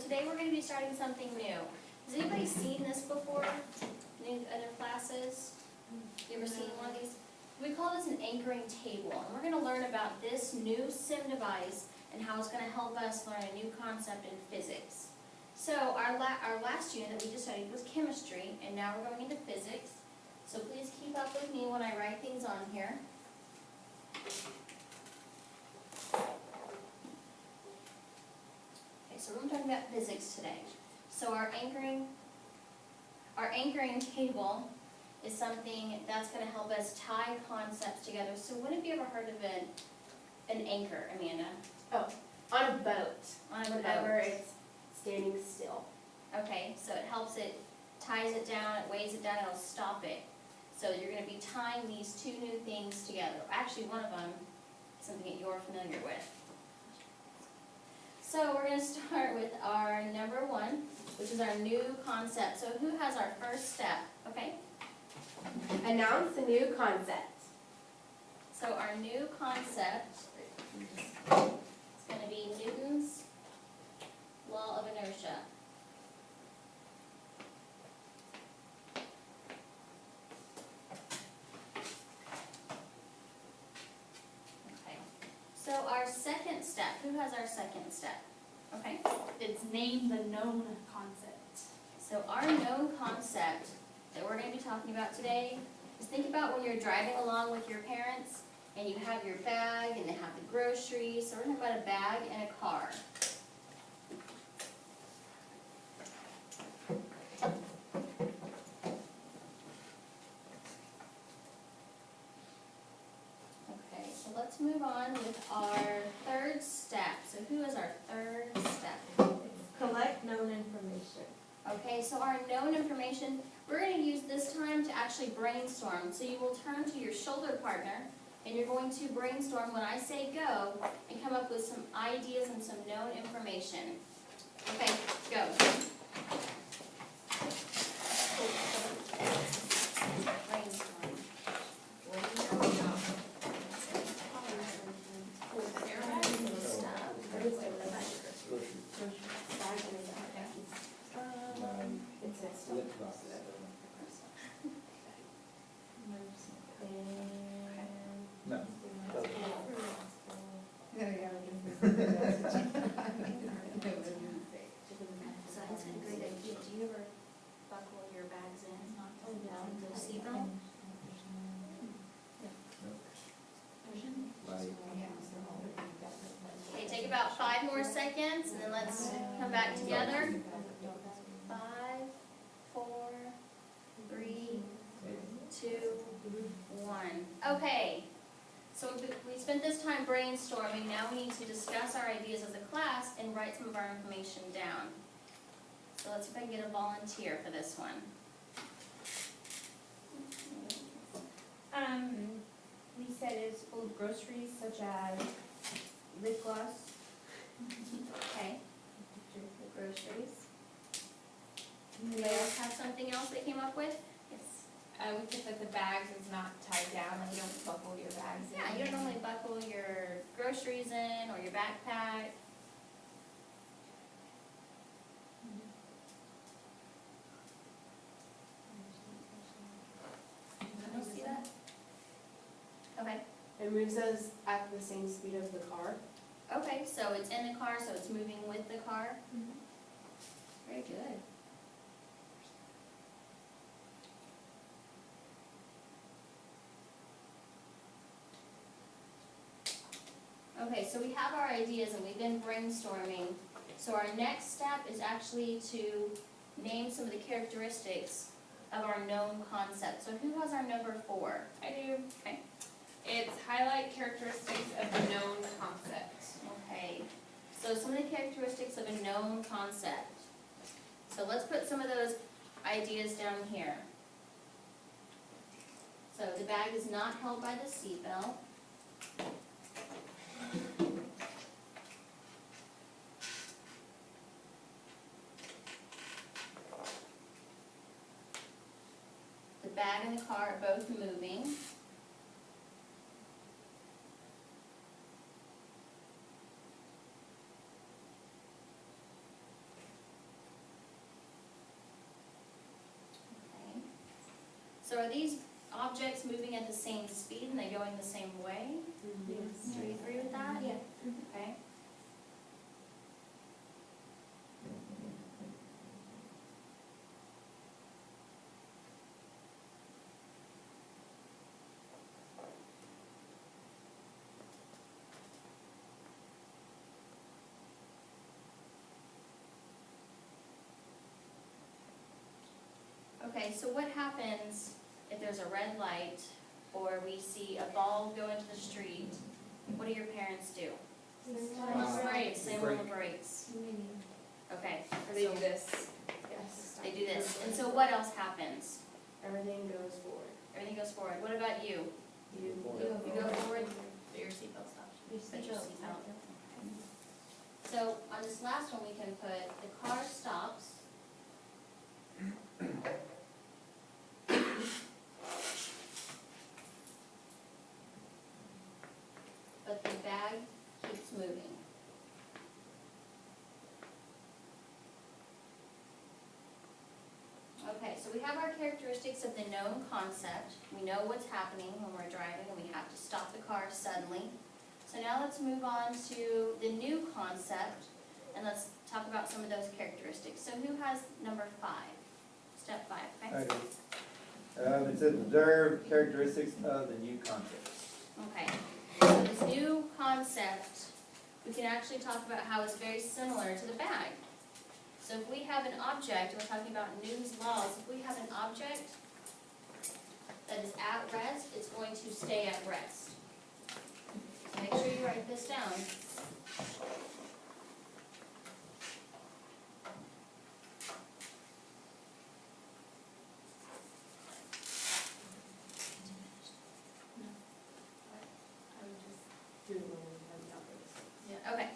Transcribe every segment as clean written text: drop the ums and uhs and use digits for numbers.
today we're going to be starting something new. Has anybody seen this before in other classes? You ever seen one of these? We call this an anchoring table, and we're going to learn about this new sim device and how it's going to help us learn a new concept in physics. So our last unit that we just studied was chemistry, and now we're going into physics. So please keep up with me when I write things on here. Okay, so we're going to talk about physics today. So our anchoring table is something that's going to help us tie concepts together. So when have you ever heard of an anchor, Amanda? Oh, on a boat. On a Whenever boat. it's standing still. Okay, so it helps it, ties it down, it weighs it down, it'll stop it. So you're going to be tying these two new things together. Actually, one of them is something that you're familiar with. So we're going to start with our number one, which is our new concept. So who has our first step? Okay? Announce a new concept. So our new concept is going to be Newton's law of inertia. Okay. So our second step, who has our second step? Okay? It's name the known concept. So our known concept that we're going to be talking about today is, think about when you're driving along with your parents and you have your bag and they have the groceries. So we're talking about a bag and a car. Okay, so let's move on with our third step. So who is our third step? Collect known information. Okay, so our known information, we're going to use this time to actually brainstorm. So you will turn to your shoulder partner and you're going to brainstorm when I say go and come up with some ideas and some known information. Okay, go. Brainstorm. No. So that's a great idea. Do you ever buckle your bags in? The seatbelt? Okay, take about 5 more seconds and then let's come back together. 5, 4, 3, 2, 1. Okay, so we spent this time brainstorming. Now we need to discuss our ideas as a class and write some of our information down. So let's see if I can get a volunteer for this one. We said it's full of groceries such as lip gloss. Okay, the groceries. Anybody else have something else they came up with? Yes. We said that the bags is not tied down, like you don't buckle your bags in. Yeah, you don't normally buckle your groceries in or your backpack. You don't see that? Okay. It moves us at the same speed of the car. Okay, so it's in the car, so it's moving with the car. Very good. Okay, so we have our ideas and we've been brainstorming. So our next step is actually to name some of the characteristics of our known concept. So who has our number 4? I do. Okay. It's highlight characteristics of the known concept. Okay, so some of the characteristics of a known concept. So let's put some of those ideas down here. So the bag is not held by the seatbelt. The bag and the car are both moving. So are these objects moving at the same speed and they going the same way? Yes. Do you agree with that? Yeah. Okay. Okay, so what happens if there's a red light or we see a ball go into the street? What do your parents do? Brakes, same on the brakes. Okay, Or they so do this. Yes. they do this. And so what else happens? Everything goes forward. Everything goes forward. What about you? You You go forward, but your seatbelt stops. Put your seatbelt. So on this last one, we can put the car stops. But the bag keeps moving. Okay, so we have our characteristics of the known concept. We know what's happening when we're driving and we have to stop the car suddenly. So now let's move on to the new concept and let's talk about some of those characteristics. So who has number 5? Step 5, okay? I do. It says observe characteristics of the new concept. Okay, so this new concept, we can actually talk about how it's very similar to the bag. So if we have an object, we're talking about Newton's laws, if we have an object that is at rest, it's going to stay at rest. So make sure you write this down. Yeah, okay.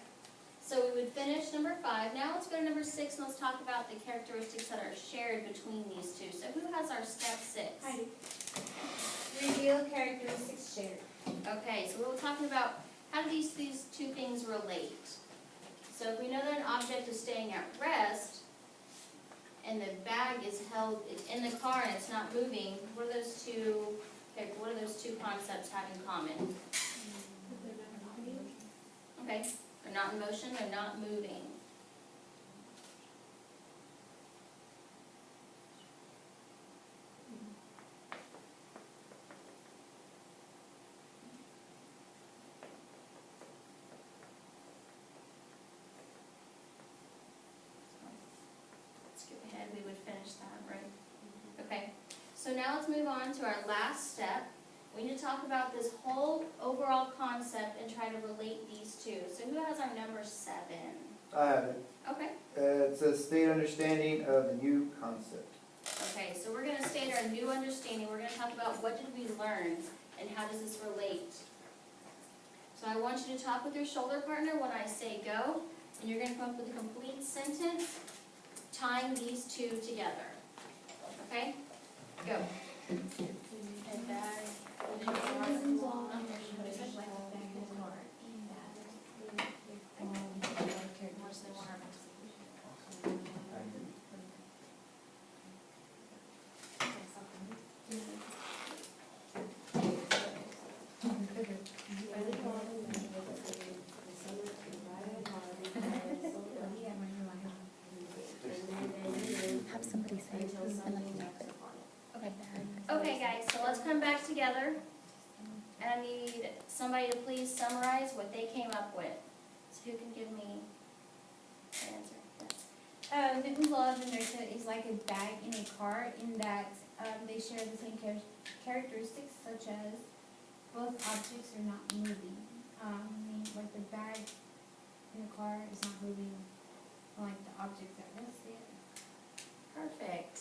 So we would finish number 5. Now let's go to number 6 and let's talk about the characteristics that are shared between these two. So who has our step 6? Heidi. Reveal characteristics shared. Okay, so we're talking about how do these two things relate? So if we know that an object is staying at rest and the bag is held in the car and it's not moving, what do those two concepts have in common? Okay, they're not in motion, they're not moving. Skip ahead, we would finish that, right? Okay, so now let's move on to our last step. We need to talk about this whole overall concept and try to relate these two. So who has our number 7? I have it. Okay. It says state understanding of the new concept. Okay, so we're gonna state our new understanding. We're gonna talk about what did we learn and how does this relate. So I want you to talk with your shoulder partner when I say go, and you're gonna come up with a complete sentence tying these two together. Okay? Go. And bag. Have somebody say it. Okay. Okay, guys, so let's come back together. And I need somebody to please summarize what they came up with. So who can give me the answer? Yes. Newton's law of inertia is like a bag in a car in that they share the same characteristics, such as both objects are not moving. Like the bag in the car is not moving, like the object that was there. Perfect.